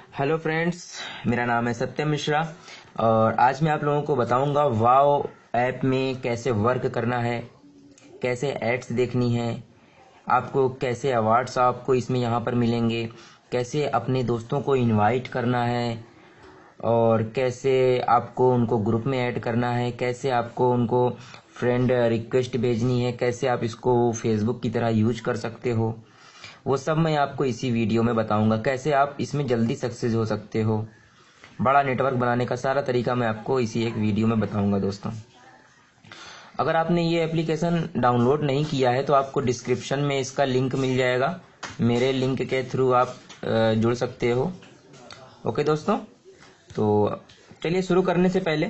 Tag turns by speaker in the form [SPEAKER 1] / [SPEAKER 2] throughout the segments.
[SPEAKER 1] Hello friends, मेरा नाम है सत्यम मिश्रा और आज मैं आप लोगों को बताऊंगा वाव ऐप में कैसे वर्क करना है, कैसे एड्स देखनी है, आपको कैसे अवार्ड्स आपको इसमें यहाँ पर मिलेंगे, कैसे अपने दोस्तों को इनवाइट करना है और कैसे आपको उनको ग्रुप में ऐड करना है, कैसे आपको उनको फ्रेंड रिक्वेस्ट भेजनी है, कैसे आप इसको फेसबुक की तरह यूज कर सकते हो, वो सब मैं आपको इसी वीडियो में बताऊंगा। कैसे आप इसमें जल्दी सक्सेस हो सकते हो, बड़ा नेटवर्क बनाने का सारा तरीका मैं आपको इसी एक वीडियो में बताऊंगा। दोस्तों, अगर आपने ये एप्लीकेशन डाउनलोड नहीं किया है तो आपको डिस्क्रिप्शन में इसका लिंक मिल जाएगा, मेरे लिंक के थ्रू आप जुड़ सकते हो। ओके दोस्तों, तो चलिए शुरू करने से पहले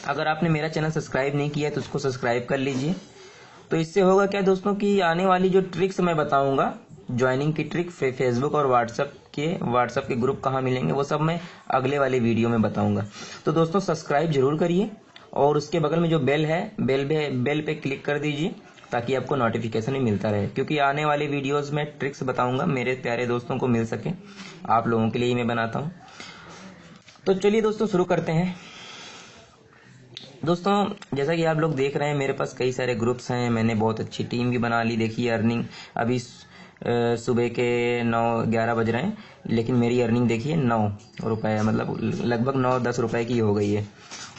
[SPEAKER 1] अगर आपने मेरा चैनल सब्सक्राइब नहीं किया है तो उसको सब्सक्राइब कर लीजिए। तो इससे होगा क्या दोस्तों कि आने वाली जो ट्रिक्स मैं बताऊंगा, ज्वाइनिंग की ट्रिक, फेसबुक और व्हाट्सएप के ग्रुप कहाँ मिलेंगे, वो सब मैं अगले वाले वीडियो में बताऊंगा। तो दोस्तों सब्सक्राइब जरूर करिए और उसके बगल में जो बेल है, बेल पे क्लिक कर दीजिए ताकि आपको नोटिफिकेशन भी मिलता रहे, क्योंकि आने वाले वीडियोस में ट्रिक्स बताऊंगा, मेरे प्यारे दोस्तों को मिल सके, आप लोगों के लिए ही मैं बनाता हूँ। तो चलिए दोस्तों शुरू करते हैं। दोस्तों, जैसा कि आप लोग देख रहे हैं मेरे पास कई सारे ग्रुप्स हैं, मैंने बहुत अच्छी टीम भी बना ली। देखिए अर्निंग अभी सुबह के 9-11 बज रहे हैं, लेकिन मेरी अर्निंग देखिए 9 रुपये, मतलब लगभग 9-10 रुपये की हो गई है।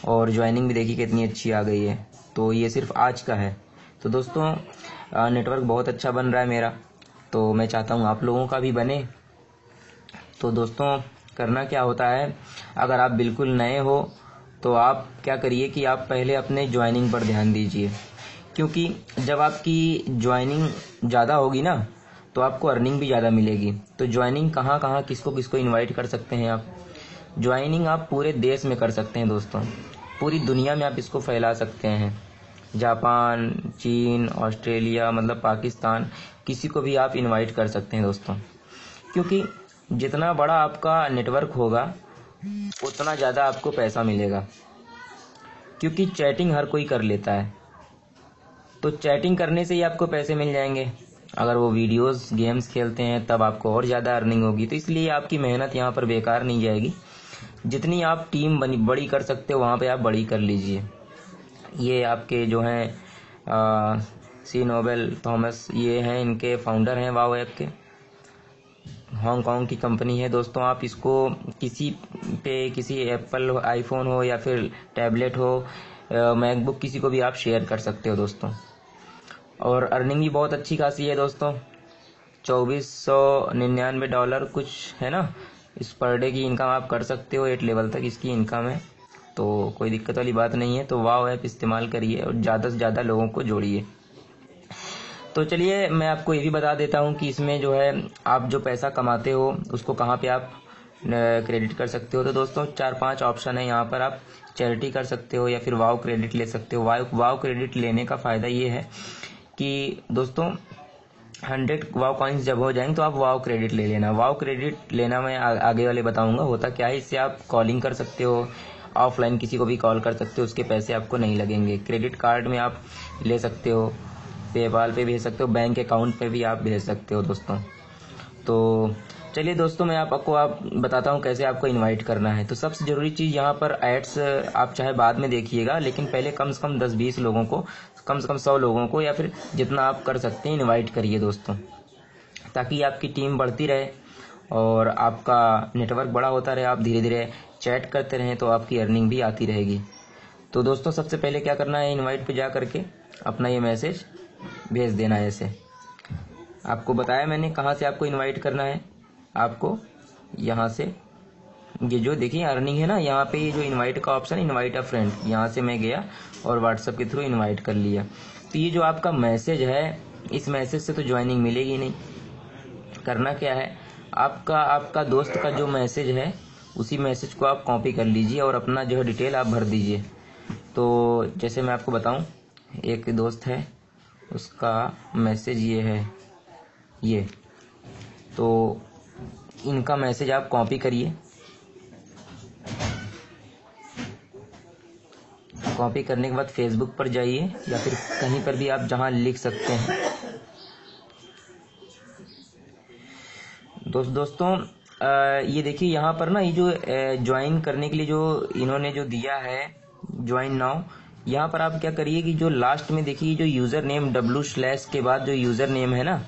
[SPEAKER 1] और ज्वाइनिंग भी देखिए कितनी अच्छी आ गई है। तो ये सिर्फ आज का है। तो दोस्तों नेटवर्क बहुत अच्छा बन रहा है मेरा, तो मैं चाहता हूँ आप लोगों का भी बने। तो दोस्तों करना क्या होता है, अगर आप बिल्कुल नए हो तो आप क्या करिए कि आप पहले अपने ज्वाइनिंग पर ध्यान दीजिए, क्योंकि जब आपकी ज्वाइनिंग ज़्यादा होगी ना तो आपको अर्निंग भी ज़्यादा मिलेगी। तो ज्वाइनिंग कहाँ कहाँ किसको किसको इनवाइट कर सकते हैं आप, ज्वाइनिंग आप पूरे देश में कर सकते हैं दोस्तों, पूरी दुनिया में आप इसको फैला सकते हैं। जापान, चीन, ऑस्ट्रेलिया, मतलब पाकिस्तान, किसी को भी आप इनवाइट कर सकते हैं दोस्तों, क्योंकि जितना बड़ा आपका नेटवर्क होगा उतना ज़्यादा आपको पैसा मिलेगा। क्योंकि चैटिंग हर कोई कर लेता है, तो चैटिंग करने से ही आपको पैसे मिल जाएंगे। अगर वो वीडियोस गेम्स खेलते हैं तब आपको और ज़्यादा अर्निंग होगी। तो इसलिए आपकी मेहनत यहाँ पर बेकार नहीं जाएगी। जितनी आप टीम बड़ी कर सकते हो वहाँ पे आप बड़ी कर लीजिए। ये आपके जो हैं सी नोबेल थॉमस, ये हैं, इनके फाउंडर हैं वाव ऐप के, हांगकांग की कंपनी है दोस्तों। आप इसको किसी एप्पल आईफोन हो या फिर टैबलेट हो, मैकबुक, किसी को भी आप शेयर कर सकते हो दोस्तों। और अर्निंग भी बहुत अच्छी खासी है दोस्तों, $2499 कुछ है ना, इस पर डे की इनकम आप कर सकते हो। 8 लेवल तक इसकी इनकम है, तो कोई दिक्कत वाली बात नहीं है। तो वाव ऐप इस्तेमाल करिए और ज़्यादा से ज़्यादा लोगों को जोड़िए। तो चलिए मैं आपको ये भी बता देता हूँ कि इसमें जो है आप जो पैसा कमाते हो उसको कहाँ पे आप क्रेडिट कर सकते हो। तो दोस्तों 4-5 ऑप्शन है यहाँ पर। आप चैरिटी कर सकते हो या फिर वाव क्रेडिट ले सकते हो। वाव क्रेडिट लेने का फ़ायदा ये है कि दोस्तों 100 वाव कॉइन्स जब हो जाएंगे तो आप वाव क्रेडिट ले लेना। वाव क्रेडिट लेना मैं आगे वाले बताऊंगा होता क्या है। इससे आप कॉलिंग कर सकते हो, ऑफलाइन किसी को भी कॉल कर सकते हो, उसके पैसे आपको नहीं लगेंगे। क्रेडिट कार्ड में आप ले सकते हो, पेपाल पे भेज सकते हो, बैंक अकाउंट पे भी आप भेज सकते हो दोस्तों। तो चलिए दोस्तों मैं आपको बताता हूँ कैसे आपको इनवाइट करना है। तो सबसे ज़रूरी चीज़ यहाँ पर एड्स आप चाहे बाद में देखिएगा, लेकिन पहले कम से कम 10-20 लोगों को, कम से कम 100 लोगों को, या फिर जितना आप कर सकते हैं इनवाइट करिए दोस्तों, ताकि आपकी टीम बढ़ती रहे और आपका नेटवर्क बड़ा होता रहे। आप धीरे धीरे चैट करते रहें तो आपकी अर्निंग भी आती रहेगी। तो दोस्तों सबसे पहले क्या करना है, इनवाइट पे जा करके अपना ये मैसेज भेज देना है। ऐसे आपको बताया मैंने कहाँ से आपको इनवाइट करना है। आपको यहाँ से ये जो देखिए अर्निंग है ना, यहाँ पे ये जो इनवाइट का ऑप्शन, इनवाइट अ फ्रेंड, यहाँ से मैं गया और व्हाट्सएप के थ्रू इनवाइट कर लिया। तो ये जो आपका मैसेज है, इस मैसेज से तो ज्वाइनिंग मिलेगी नहीं। करना क्या है, आपका दोस्त का जो मैसेज है उसी मैसेज को आप कॉपी कर लीजिए और अपना जो है डिटेल आप भर दीजिए। तो जैसे मैं आपको बताऊं, एक दोस्त है, उसका मैसेज ये है, ये, तो इनका मैसेज आप कॉपी करिए। कॉपी करने के बाद फेसबुक पर जाइए या फिर कहीं पर भी आप जहां लिख सकते हैं। दोस्तों ये देखिए यहाँ पर ना ये जो ज्वाइन करने के लिए जो इन्होंने जो दिया है ज्वाइन नाउ, यहाँ पर आप क्या करिए कि जो लास्ट में देखिए जो यूज़र नेम w/ के बाद जो यूज़र नेम है ना,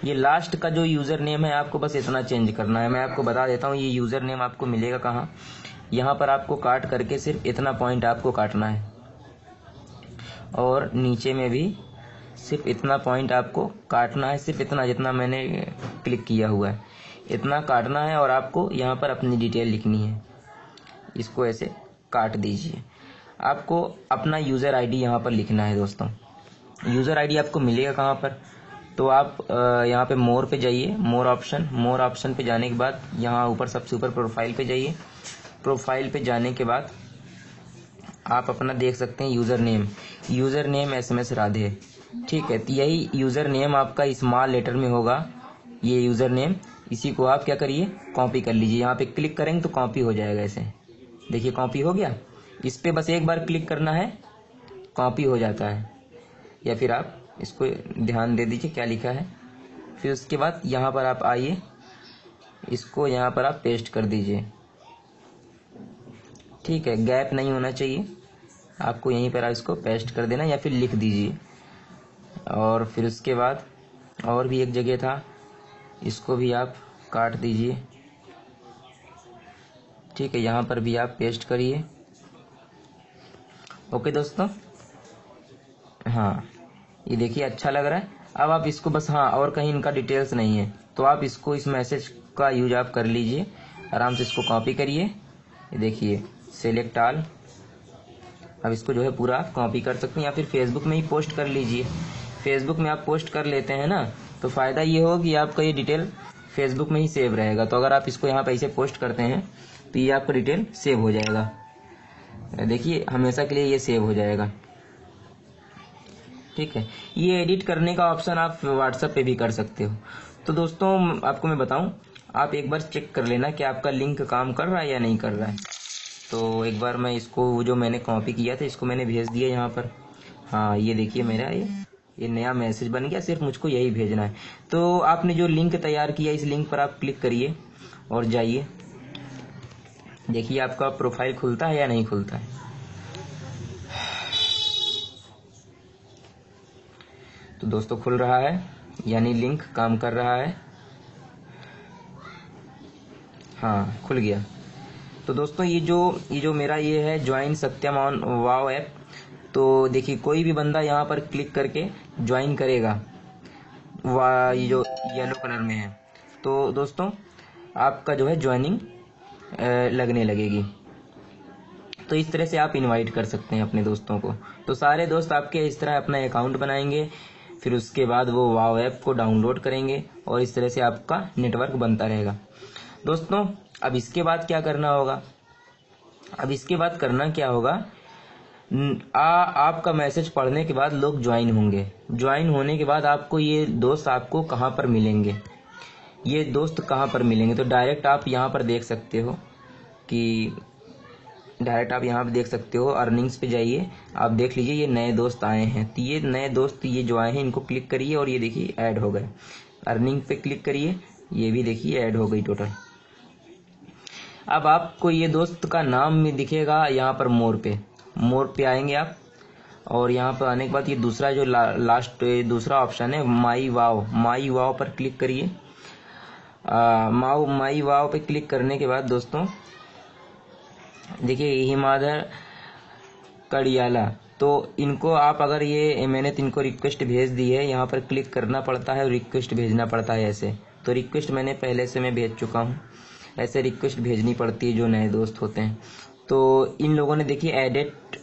[SPEAKER 1] ये लास्ट का जो यूज़र नेम है आपको बस इतना चेंज करना है। मैं आपको बता देता हूँ ये यूज़र नेम आपको मिलेगा कहाँ। यहाँ पर आपको काट करके सिर्फ इतना पॉइंट आपको काटना है और नीचे में भी सिर्फ इतना पॉइंट आपको काटना है, सिर्फ इतना जितना मैंने क्लिक किया हुआ है इतना काटना है और आपको यहाँ पर अपनी डिटेल लिखनी है। इसको ऐसे काट दीजिए। आपको अपना यूज़र आईडी यहाँ पर लिखना है दोस्तों। यूज़र आईडी आपको मिलेगा कहाँ पर, तो आप यहाँ पे मोर पे जाइए, मोर ऑप्शन पे जाने के बाद यहाँ ऊपर सबसे ऊपर प्रोफाइल पे जाइए। प्रोफाइल पे जाने के बाद आप अपना देख सकते हैं यूज़र नेम SMS राधे, ठीक है। तो यही यूज़र नेम आपका स्मॉल लेटर में होगा, ये यूज़र नेम। इसी को आप क्या करिए कॉपी कर लीजिए। यहाँ पे क्लिक करेंगे तो कॉपी हो जाएगा ऐसे, देखिए कॉपी हो गया। इस पे बस एक बार क्लिक करना है, कॉपी हो जाता है। या फिर आप इसको ध्यान दे दीजिए क्या लिखा है। फिर उसके बाद यहाँ पर आप आइए, इसको यहाँ पर आप पेस्ट कर दीजिए, ठीक है। गैप नहीं होना चाहिए, आपको यहीं पर आप इसको पेस्ट कर देना या फिर लिख दीजिए। और फिर उसके बाद और भी एक जगह था, इसको भी आप काट दीजिए, ठीक है। यहाँ पर भी आप पेस्ट करिए। ओके दोस्तों, हाँ ये देखिए अच्छा लग रहा है। अब आप इसको बस, हाँ और कहीं इनका डिटेल्स नहीं है तो आप इसको इस मैसेज का यूज आप कर लीजिए। आराम से इसको कॉपी करिए, ये देखिए सेलेक्ट ऑल। अब इसको जो है पूरा आप कॉपी कर सकते हैं या फिर फेसबुक में ही पोस्ट कर लीजिए। फेसबुक में आप पोस्ट कर लेते हैं ना तो फ़ायदा ये हो कि आपका ये डिटेल फेसबुक में ही सेव रहेगा। तो अगर आप इसको यहाँ पर ऐसे पोस्ट करते हैं तो ये आपका डिटेल सेव हो जाएगा, देखिए हमेशा के लिए ये सेव हो जाएगा, ठीक है। ये एडिट करने का ऑप्शन आप व्हाट्सएप पे भी कर सकते हो। तो दोस्तों आपको मैं बताऊं, आप एक बार चेक कर लेना कि आपका लिंक काम कर रहा है या नहीं कर रहा है। तो एक बार मैं इसको जो मैंने कॉपी किया था इसको मैंने भेज दिया यहाँ पर। हाँ ये देखिए मेरा ये नया मैसेज बन गया, सिर्फ मुझको यही भेजना है। तो आपने जो लिंक तैयार किया इस लिंक पर आप क्लिक करिए और जाइए, देखिए आपका प्रोफाइल खुलता है या नहीं खुलता है। तो दोस्तों खुल रहा है, यानी लिंक काम कर रहा है। हाँ खुल गया। तो दोस्तों ये जो मेरा ये है join Satyam on wow app, तो देखिए कोई भी बंदा यहाँ पर क्लिक करके ज्वाइन करेगा, ये जो येलो कलर में है, तो दोस्तों आपका जो है ज्वाइनिंग लगने लगेगी। तो इस तरह से आप इनवाइट कर सकते हैं अपने दोस्तों को। तो सारे दोस्त आपके इस तरह अपना अकाउंट बनाएंगे, फिर उसके बाद वो वाव ऐप को डाउनलोड करेंगे और इस तरह से आपका नेटवर्क बनता रहेगा। दोस्तों अब इसके बाद क्या करना होगा, अब इसके बाद करना क्या होगा, आपका मैसेज पढ़ने के बाद लोग ज्वाइन होंगे। ज्वाइन होने के बाद आपको ये दोस्त आपको कहाँ पर मिलेंगे, ये दोस्त कहाँ पर मिलेंगे, तो डायरेक्ट आप यहाँ पर देख सकते हो कि डायरेक्ट आप यहाँ पे देख सकते हो, अर्निंग्स पे जाइए, आप देख लीजिए ये नए दोस्त आए हैं। तो ये नए दोस्त ये जो आए हैं इनको क्लिक करिए और ये देखिए ऐड हो गए। अर्निंग पे क्लिक करिए, ये भी देखिए ऐड हो गई टोटल। अब आपको ये दोस्त का नाम भी दिखेगा यहाँ पर मोर पे आएंगे आप, और यहाँ पर आने के बाद ये दूसरा जो लास्ट दूसरा ऑप्शन है माई वाव पर क्लिक करिए। माई वाव पे क्लिक करने के बाद दोस्तों देखिए हिमाधर कड़ियाला, तो इनको आप अगर ये मैंने तो इनको रिक्वेस्ट भेज दी है, यहाँ पर क्लिक करना पड़ता है और रिक्वेस्ट भेजना पड़ता है ऐसे। तो रिक्वेस्ट मैंने पहले से मैं भेज चुका हूँ, ऐसे रिक्वेस्ट भेजनी पड़ती है जो नए दोस्त होते हैं। तो इन लोगों ने देखिए एडिट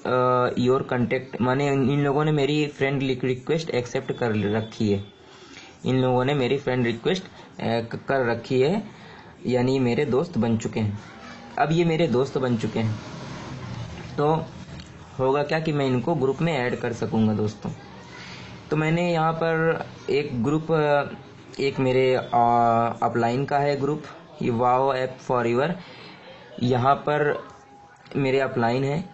[SPEAKER 1] योर कॉन्टेक्ट, माने इन लोगों ने मेरी फ्रेंड रिक्वेस्ट एक्सेप्ट कर रखी है, इन लोगों ने मेरी फ्रेंड रिक्वेस्ट कर रखी है, यानी मेरे दोस्त बन चुके हैं। अब ये मेरे दोस्त बन चुके हैं तो होगा क्या कि मैं इनको ग्रुप में ऐड कर सकूंगा दोस्तों। तो मैंने यहाँ पर एक ग्रुप, एक मेरे अपलाइन का है ग्रुप, ये वाव ऐप फॉर यूर, यहाँ पर मेरे अपलाइन है,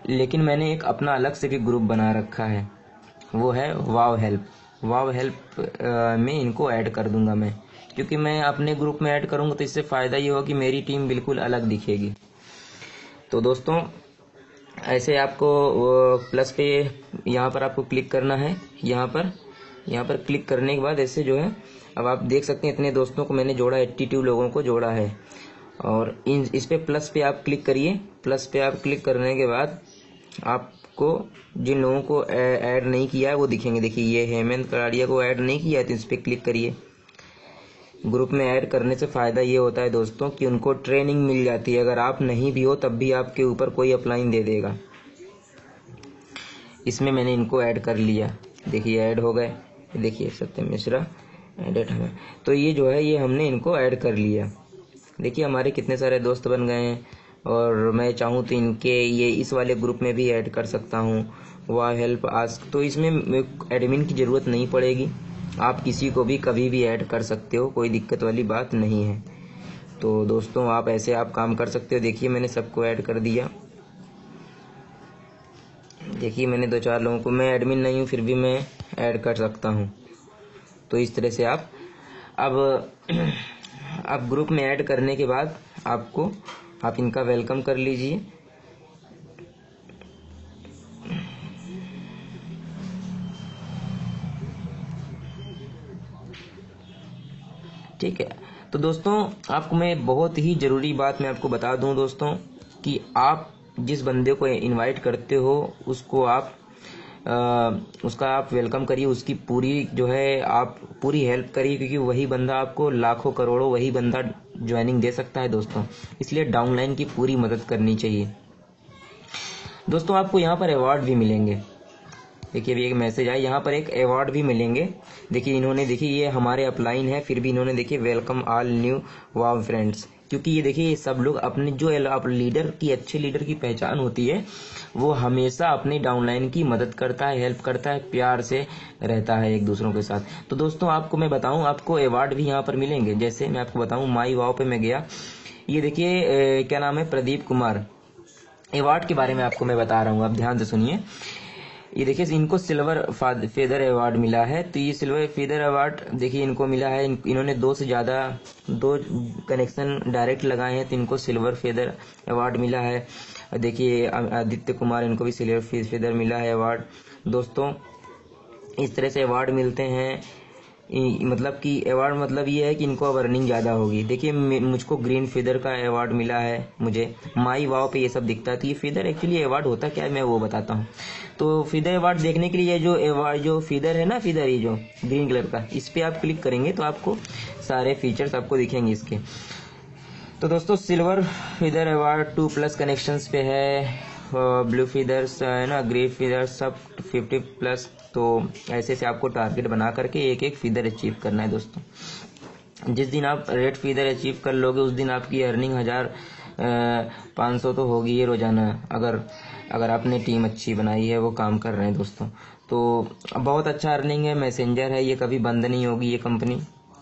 [SPEAKER 1] लेकिन मैंने एक अपना अलग से भी ग्रुप बना रखा है, वो है वाव हेल्प में इनको ऐड कर दूंगा मैं, क्योंकि मैं अपने ग्रुप में ऐड करूँगा तो इससे फ़ायदा ये होगा कि मेरी टीम बिल्कुल अलग दिखेगी। तो दोस्तों ऐसे आपको प्लस पे यहाँ पर आपको क्लिक करना है। यहाँ पर क्लिक करने के बाद ऐसे जो है, अब आप देख सकते हैं इतने दोस्तों को मैंने जोड़ा, 82 लोगों को जोड़ा है। और इस पे प्लस पे आप क्लिक करिए। प्लस पे आप क्लिक करने के बाद आपको जिन लोगों को ऐड नहीं किया है वो दिखेंगे। देखिए ये हेमंत कड़ाड़िया को ऐड नहीं किया है तो इस पर क्लिक करिए। ग्रुप में ऐड करने से फ़ायदा ये होता है दोस्तों कि उनको ट्रेनिंग मिल जाती है। अगर आप नहीं भी हो तब भी आपके ऊपर कोई अपलाइन दे देगा। इसमें मैंने इनको ऐड कर लिया, देखिए ऐड हो गए। देखिए सत्यम मिश्रा एडेड है, तो ये जो है ये हमने इनको ऐड कर लिया। देखिए हमारे कितने सारे दोस्त बन गए हैं। और मैं चाहूँ तो इनके ये इस वाले ग्रुप में भी ऐड कर सकता हूँ, वह हेल्प आस्क। तो इसमें एडमिन की ज़रूरत नहीं पड़ेगी, आप किसी को भी कभी भी ऐड कर सकते हो, कोई दिक्कत वाली बात नहीं है। तो दोस्तों आप ऐसे आप काम कर सकते हो। देखिए मैंने सबको ऐड कर दिया। देखिए मैंने 2-4 लोगों को, मैं एडमिन नहीं हूँ फिर भी मैं ऐड कर सकता हूँ। तो इस तरह से आप अब ग्रुप में ऐड करने के बाद आप इनका वेलकम कर लीजिए। ठीक है। तो दोस्तों आपको मैं बहुत ही ज़रूरी बात मैं आपको बता दूं दोस्तों कि आप जिस बंदे को इनवाइट करते हो उसका आप वेलकम करिए, उसकी पूरी जो है आप पूरी हेल्प करिए, क्योंकि वही बंदा आपको लाखों करोड़ों वही बंदा ज्वाइनिंग दे सकता है दोस्तों। इसलिए डाउनलाइन की पूरी मदद करनी चाहिए। दोस्तों आपको यहाँ पर अवार्ड भी मिलेंगे। देखिए अभी एक मैसेज आया, यहाँ पर एक अवार्ड भी मिलेंगे। देखिए इन्होंने, देखिए ये हमारे अपलाइन है फिर भी इन्होंने देखिए वेलकम ऑल न्यू वाव फ्रेंड्स, क्योंकि ये देखिए ये सब लोग अपने जो लीडर की, अच्छे लीडर की पहचान होती है, वो हमेशा अपने डाउनलाइन की मदद करता है, हेल्प करता है, प्यार से रहता है एक दूसरों के साथ। तो दोस्तों आपको मैं बताऊं, आपको अवार्ड भी यहाँ पर मिलेंगे। जैसे मैं आपको बताऊं, माई वाव पे मैं गया, ये देखिए क्या नाम है, प्रदीप कुमार। अवार्ड के बारे में आपको मैं बता रहा हूँ, आप ध्यान से सुनिए। ये देखिए इनको सिल्वर फेदर अवार्ड मिला है। तो ये सिल्वर फेदर अवार्ड देखिए इनको मिला है, इन्होंने 2 से ज़्यादा 2 कनेक्शन डायरेक्ट लगाए हैं तो इनको सिल्वर फेदर अवार्ड मिला है। देखिए आदित्य कुमार, इनको भी सिल्वर फेदर मिला है अवार्ड। दोस्तों इस तरह से अवार्ड मिलते हैं, मतलब कि अवार्ड मतलब ये है कि इनको अब अर्निंग ज़्यादा होगी। देखिए मुझको ग्रीन फेदर का अवार्ड मिला है, मुझे माई वाव पे ये सब दिखता है। तो ये फेदर एक्चुअली अवार्ड होता क्या है मैं वो बताता हूँ। तो फेदर अवार्ड देखने के लिए जो अवार्ड जो फेदर है ना, फेदर ये जो ग्रीन कलर का, इस पर आप क्लिक करेंगे तो आपको सारे फीचर्स आपको दिखेंगे इसके। तो दोस्तों सिल्वर फेदर अवार्ड 2+ कनेक्शंस पे है, ब्लू फीदर्स है ना, ग्रे फीदर्स सब 50+। तो ऐसे से आपको टारगेट बना करके एक फीदर अचीव करना है दोस्तों। जिस दिन आप रेड फीदर अचीव कर लोगे उस दिन आपकी अर्निंग 1500 तो होगी ही रोजाना, अगर आपने टीम अच्छी बनाई है, वो काम कर रहे हैं दोस्तों। तो बहुत अच्छा अर्निंग है, मैसेंजर है, ये कभी बंद नहीं होगी ये कंपनी।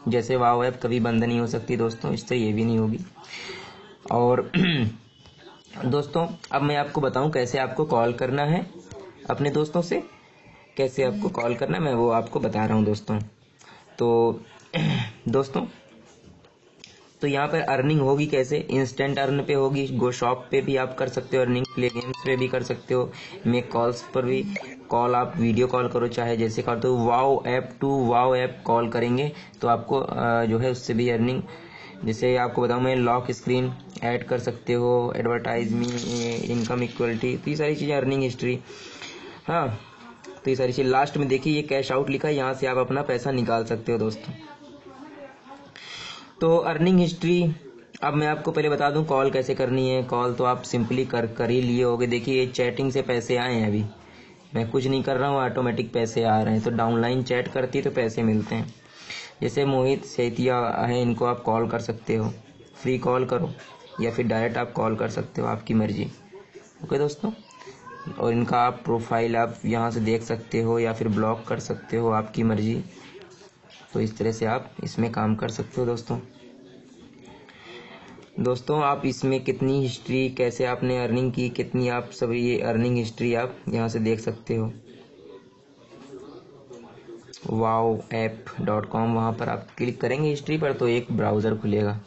[SPEAKER 1] जैसे वाव ऐप कभी बंद नहीं हो सकती दोस्तों, इससे ये भी नहीं होगी। और दोस्तों अब मैं आपको बताऊं कैसे आपको कॉल करना है अपने दोस्तों से, कैसे आपको कॉल करना है मैं वो आपको बता रहा हूं दोस्तों। तो दोस्तों तो यहाँ पर अर्निंग होगी कैसे, इंस्टेंट अर्न पे होगी, गो शॉप पे भी आप कर सकते हो अर्निंग, प्ले गेम्स पे भी कर सकते हो, मेक कॉल्स पर भी कॉल, आप वीडियो कॉल करो चाहे जैसे करते हो, Wow app to Wow app call करेंगे तो आपको जो है उससे भी अर्निंग। जैसे आपको बताऊं मैं, लॉक स्क्रीन ऐड कर सकते हो, एडवर्टाइज मी, इनकम इक्वलिटी, तो ये सारी चीज़ें, अर्निंग हिस्ट्री, हाँ तो ये सारी चीज़। लास्ट में देखिए ये कैश आउट लिखा है, यहाँ से आप अपना पैसा निकाल सकते हो दोस्तों। तो अर्निंग हिस्ट्री अब मैं आपको पहले बता दूं कॉल कैसे करनी है। कॉल तो आप सिंपली कर ही लिए होगे। देखिए ये चैटिंग से पैसे आए हैं, अभी मैं कुछ नहीं कर रहा हूँ, ऑटोमेटिक पैसे आ रहे हैं। तो डाउनलाइन चैट करती है तो पैसे मिलते हैं। जैसे मोहित सेतिया है, इनको आप कॉल कर सकते हो, फ्री कॉल करो या फिर डायरेक्ट आप कॉल कर सकते हो, आपकी मर्जी। ओके दोस्तों, और इनका आप प्रोफाइल आप यहाँ से देख सकते हो या फिर ब्लॉक कर सकते हो, आपकी मर्जी। तो इस तरह से आप इसमें काम कर सकते हो दोस्तों आप इसमें कितनी हिस्ट्री, कैसे आपने अर्निंग की, कितनी, आप सभी ये अर्निंग हिस्ट्री आप यहाँ से देख सकते हो। wowApp.com, वहाँ पर आप क्लिक करेंगे हिस्ट्री पर तो एक ब्राउज़र खुलेगा।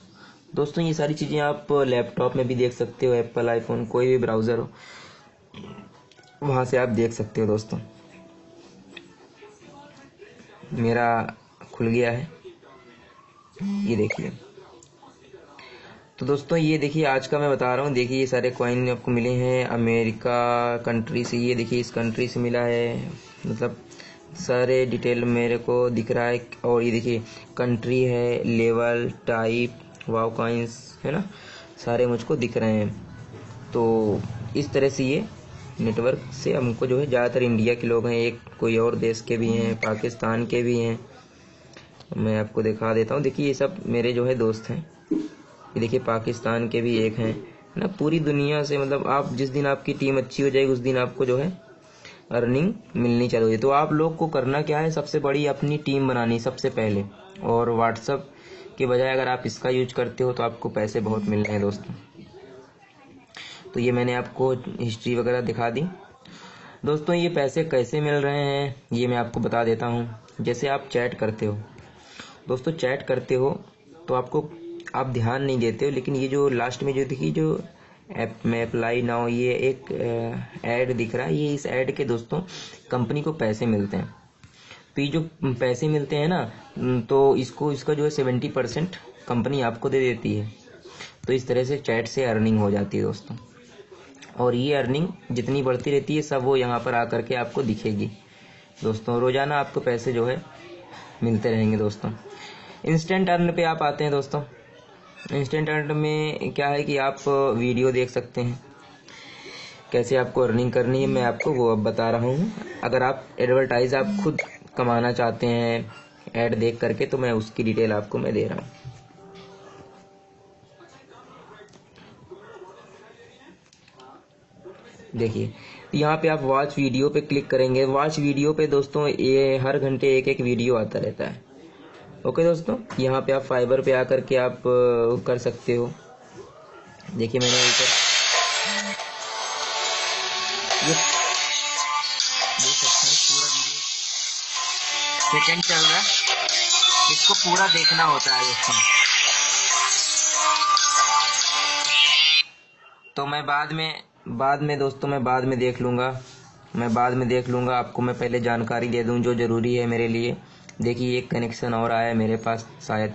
[SPEAKER 1] दोस्तों ये सारी चीज़ें आप लैपटॉप में भी देख सकते हो, एप्पल, आईफोन, कोई भी ब्राउज़र हो वहाँ से आप देख सकते हो। दोस्तों मेरा खुल गया है, ये देखिए। तो दोस्तों ये देखिए आज का मैं बता रहा हूँ, देखिए ये सारे कॉइन आपको मिले हैं अमेरिका कंट्री से। ये देखिए इस कंट्री से मिला है, मतलब सारे डिटेल मेरे को दिख रहा है। और ये देखिए कंट्री है, लेवल, टाइप, वाव कॉइन्स है ना, सारे मुझको दिख रहे हैं। तो इस तरह से ये नेटवर्क से हमको जो है, ज़्यादातर इंडिया के लोग हैं, एक कोई और देश के भी हैं, पाकिस्तान के भी हैं। मैं आपको दिखा देता हूँ, देखिए ये सब मेरे जो है दोस्त हैं। ये देखिए पाकिस्तान के भी एक हैं ना, पूरी दुनिया से। मतलब आप जिस दिन आपकी टीम अच्छी हो जाएगी उस दिन आपको जो है अर्निंग मिलनी चालू होगी। तो आप लोग को करना क्या है, सबसे बड़ी अपनी टीम बनानी सबसे पहले। और व्हाट्सएप के बजाय अगर आप इसका यूज करते हो तो आपको पैसे बहुत मिल रहे हैं दोस्तों। तो ये मैंने आपको हिस्ट्री वगैरह दिखा दी। दोस्तों ये पैसे कैसे मिल रहे हैं ये मैं आपको बता देता हूँ। जैसे आप चैट करते हो दोस्तों, चैट करते हो तो आप ध्यान नहीं देते हो, लेकिन ये जो लास्ट में जो देखिए जो ऐप में अप्लाई नाउ, ये एक ऐड दिख रहा है। ये इस ऐड के दोस्तों कंपनी को पैसे मिलते हैं। तो ये जो पैसे मिलते हैं ना, तो इसका जो है 70% कंपनी आपको दे देती है। तो इस तरह से चैट से अर्निंग हो जाती है दोस्तों। और ये अर्निंग जितनी बढ़ती रहती है सब वो यहाँ पर आकर के आपको दिखेगी दोस्तों। रोजाना आपको पैसे जो है मिलते रहेंगे दोस्तों। इंस्टेंट अर्न पे आप आते हैं दोस्तों। इंस्टेंट अर्न में क्या है कि आप वीडियो देख सकते हैं, कैसे आपको अर्निंग करनी है मैं आपको वो अब बता रहा हूँ। अगर आप एडवर्टाइज आप खुद कमाना चाहते हैं ऐड देख करके, तो मैं उसकी डिटेल आपको मैं दे रहा हूँ। देखिए यहाँ पे आप वॉच वीडियो पे क्लिक करेंगे। वॉच वीडियो पे दोस्तों ये हर घंटे एक एक वीडियो आता रहता है। ओके दोस्तों, यहाँ पे आप फाइबर पे आकर के आप कर सकते हो। देखिए मैंने ऊपर ये देख सकते हैं, पूरा वीडियो सेकंड चल रहा है, इसको पूरा देखना होता है दोस्तों। तो मैं बाद में दोस्तों मैं बाद में देख लूँगा। आपको मैं पहले जानकारी दे दूँ जो ज़रूरी है मेरे लिए। देखिए एक कनेक्शन और आया है मेरे पास शायद,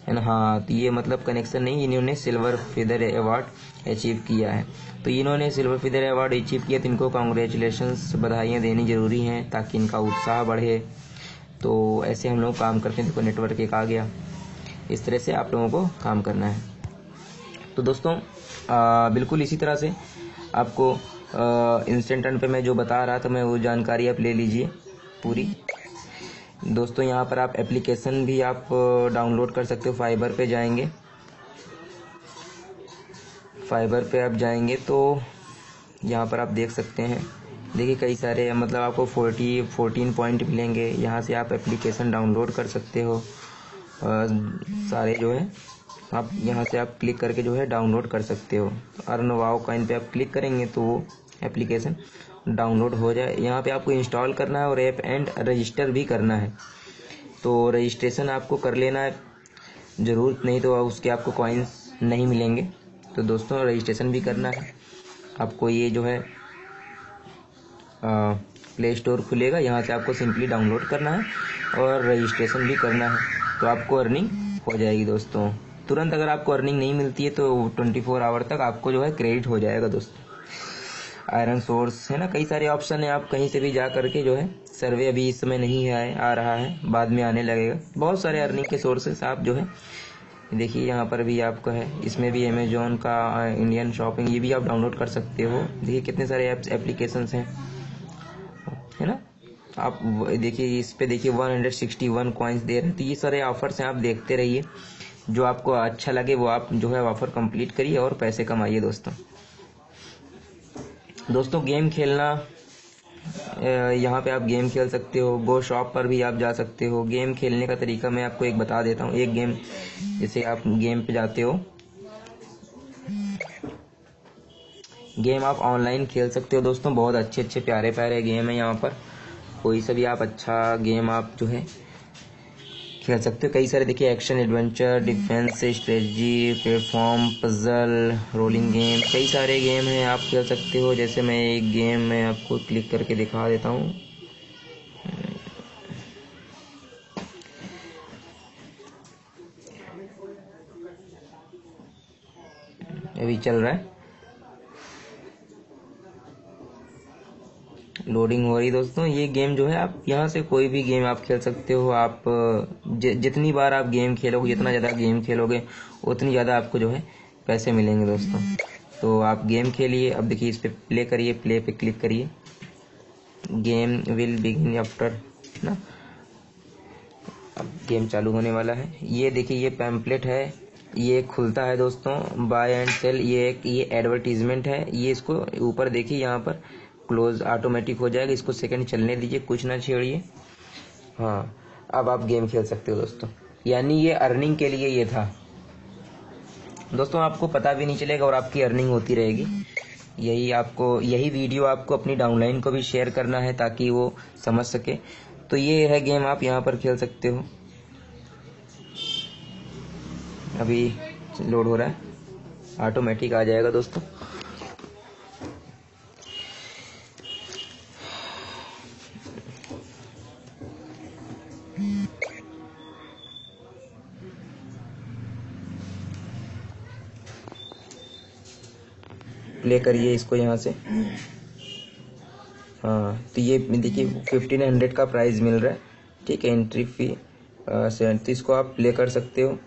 [SPEAKER 1] है ना। हाँ, तो ये मतलब कनेक्शन नहीं, इन्होंने सिल्वर फीदर अवार्ड अचीव किया है। तो इन्होंने सिल्वर फीदर अवार्ड अचीव किया तो इनको कॉन्ग्रेचुलेशंस, बधाइयाँ देनी ज़रूरी हैं ताकि इनका उत्साह बढ़े। तो ऐसे हम लोग काम करते हैं। देखो नेटवर्क एक आ गया, इस तरह से आप लोगों को काम करना है। तो दोस्तों बिल्कुल इसी तरह से आपको इंस्टेंट अर्न पे मैं जो बता रहा था मैं वो जानकारी आप ले लीजिए पूरी। दोस्तों यहाँ पर आप एप्लीकेशन भी आप डाउनलोड कर सकते हो। फाइबर पे आप जाएंगे तो यहाँ पर आप देख सकते हैं, देखिए कई सारे मतलब आपको 14 पॉइंट मिलेंगे। यहाँ से आप एप्लीकेशन डाउनलोड कर सकते हो। सारे जो है आप यहाँ से आप क्लिक करके जो है डाउनलोड कर सकते हो। अर्न वाव कॉइन पे आप क्लिक करेंगे तो वो एप्लीकेशन डाउनलोड हो जाए। यहाँ पे आपको इंस्टॉल करना है और ऐप एंड रजिस्टर भी करना है। तो रजिस्ट्रेशन आपको कर लेना है, ज़रूरत नहीं तो उसके आपको कॉइन्स नहीं मिलेंगे। तो दोस्तों रजिस्ट्रेशन भी करना है आपको। ये जो है प्ले स्टोर खुलेगा, यहाँ से आपको सिंपली डाउनलोड करना है और रजिस्ट्रेशन भी करना है, तो आपको अर्निंग हो जाएगी दोस्तों। तुरंत अगर आपको अर्निंग नहीं मिलती है तो 24 आवर तक आपको जो है क्रेडिट हो जाएगा दोस्तों। आयरन सोर्स है ना, कई सारे ऑप्शन है, आप कहीं से भी जा करके जो है, सर्वे अभी इस समय नहीं है, आ रहा है, बाद में आने लगेगा। बहुत सारे अर्निंग के सोर्सेस आप जो है देखिए यहाँ पर भी आपका है। इसमें भी अमेजोन का इंडियन शॉपिंग ये भी आप डाउनलोड कर सकते हो। देखिए कितने सारे ऐप्स एप्लीकेशंस हैं, है ना। आप देखिए इस पे देखिए 161 कॉइन्स दे रहे हैं। तो ये सारे ऑफर्स हैं, आप देखते रहिए, जो आपको अच्छा लगे वो आप जो है ऑफर कंप्लीट करिए और पैसे कमाइए दोस्तों। गेम खेलना, यहाँ पे आप गेम खेल सकते हो। गो शॉप पर भी आप जा सकते हो। गेम खेलने का तरीका मैं आपको एक बता देता हूँ। एक गेम, जैसे आप गेम पे जाते हो, गेम आप ऑनलाइन खेल सकते हो दोस्तों। बहुत अच्छे अच्छे प्यारे प्यारे गेम है यहाँ पर, कोई सा भी आप अच्छा गेम आप जो है खेल सकते हो। कई सारे देखिए action, adventure, defence, strategy, platform, puzzle, rolling game, कई सारे गेम हैं आप खेल सकते हो। जैसे मैं एक गेम में आपको क्लिक करके दिखा देता हूँ। अभी चल रहा है, लोडिंग हो रही दोस्तों। ये गेम जो है आप यहाँ से कोई भी गेम आप खेल सकते हो। आप जितनी बार आप गेम खेलोगे, जितना ज़्यादा गेम खेलोगे उतनी ज़्यादा आपको जो है पैसे मिलेंगे दोस्तों। तो आप गेम खेलिए। अब देखिए इस पे प्ले करिए, प्ले पे क्लिक करिए, गेम विल बिगिन आफ्टर ना। अब गेम चालू होने वाला है। ये देखिए ये पैम्पलेट है, ये खुलता है दोस्तों, बाय एंड सेल। ये एडवर्टीजमेंट है। ये इसको ऊपर देखिए, यहाँ पर क्लोज ऑटोमेटिक हो जाएगा। इसको सेकंड चलने दीजिए, कुछ ना छेड़िए। हाँ, अब आप गेम खेल सकते हो दोस्तों। यानी ये अर्निंग के लिए ये था दोस्तों, आपको पता भी नहीं चलेगा और आपकी अर्निंग होती रहेगी। यही वीडियो आपको अपनी डाउनलाइन को भी शेयर करना है ताकि वो समझ सके। तो ये है गेम, आप यहाँ पर खेल सकते हो। अभी लोड हो रहा है, ऑटोमेटिक आ जाएगा दोस्तों। प्ले करिए इसको यहाँ से। हाँ, तो ये देखिए 1500 का प्राइस मिल रहा है, ठीक है। एंट्री फी 37 को आप प्ले कर सकते हो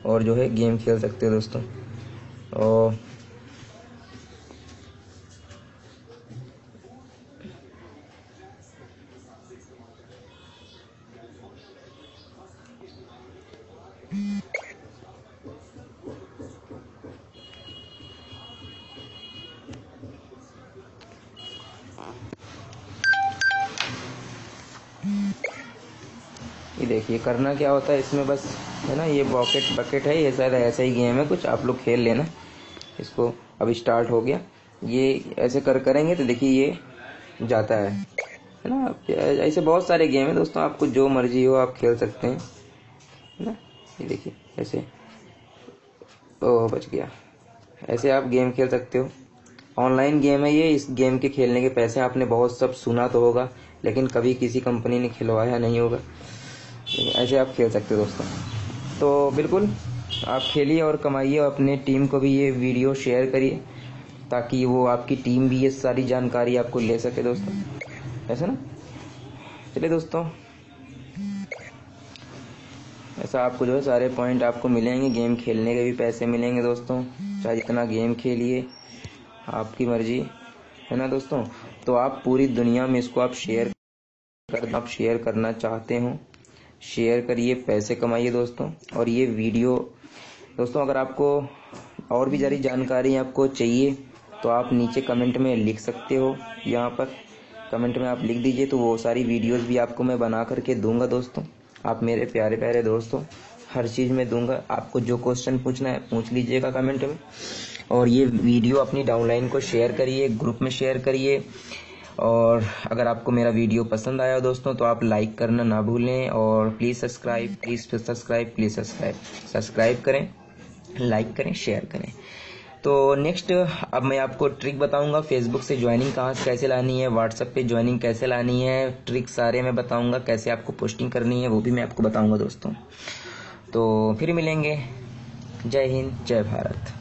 [SPEAKER 1] और जो है गेम खेल सकते हो दोस्तों। और ये देखिए करना क्या होता है इसमें, बस है ना, ये बकेट है, ये शायद ऐसा ही गेम है कुछ, आप लोग खेल लेना इसको। अभी स्टार्ट हो गया। ये ऐसे करेंगे तो देखिए ये जाता है ना। ऐसे बहुत सारे गेम है दोस्तों, आपको जो मर्जी हो आप खेल सकते हैं, है ना। ये देखिए ऐसे, ओह बच गया। ऐसे आप गेम खेल सकते हो। ऑनलाइन गेम है ये। इस गेम के खेलने के पैसे आपने बहुत सब सुना तो होगा, लेकिन कभी किसी कंपनी ने खिलवाया नहीं होगा। ऐसे आप खेल सकते हो दोस्तों। तो बिल्कुल आप खेलिए और कमाइए, और अपने टीम को भी ये वीडियो शेयर करिए ताकि वो आपकी टीम भी ये सारी जानकारी आपको ले सके दोस्तों, ऐसा ना। चलिए दोस्तों, ऐसा आपको जो है सारे पॉइंट आपको मिलेंगे। गेम खेलने के भी पैसे मिलेंगे दोस्तों, चाहे जितना गेम खेलिए, आपकी मर्जी, है ना दोस्तों। तो आप पूरी दुनिया में इसको आप शेयर करना चाहते हो, शेयर करिए, पैसे कमाइए दोस्तों। और ये वीडियो दोस्तों, अगर आपको और भी सारी जानकारी आपको चाहिए तो आप नीचे कमेंट में लिख सकते हो। यहाँ पर कमेंट में आप लिख दीजिए, तो वो सारी वीडियोस भी आपको मैं बना करके दूंगा दोस्तों। आप मेरे प्यारे प्यारे दोस्तों, हर चीज़ में दूंगा। आपको जो क्वेश्चन पूछना है पूछ लीजिएगा कमेंट में। और ये वीडियो अपनी डाउनलाइन को शेयर करिए, ग्रुप में शेयर करिए। और अगर आपको मेरा वीडियो पसंद आया दोस्तों तो आप लाइक करना ना भूलें। और प्लीज़ सब्सक्राइब करें, लाइक करें, शेयर करें। तो नेक्स्ट अब मैं आपको ट्रिक बताऊंगा, फेसबुक से ज्वाइनिंग कैसे लानी है, व्हाट्सएप पे ज्वाइनिंग कैसे लानी है, ट्रिक सारे मैं बताऊंगा। कैसे आपको पोस्टिंग करनी है वो भी मैं आपको बताऊंगा दोस्तों। तो फिर मिलेंगे। जय हिंद, जय भारत।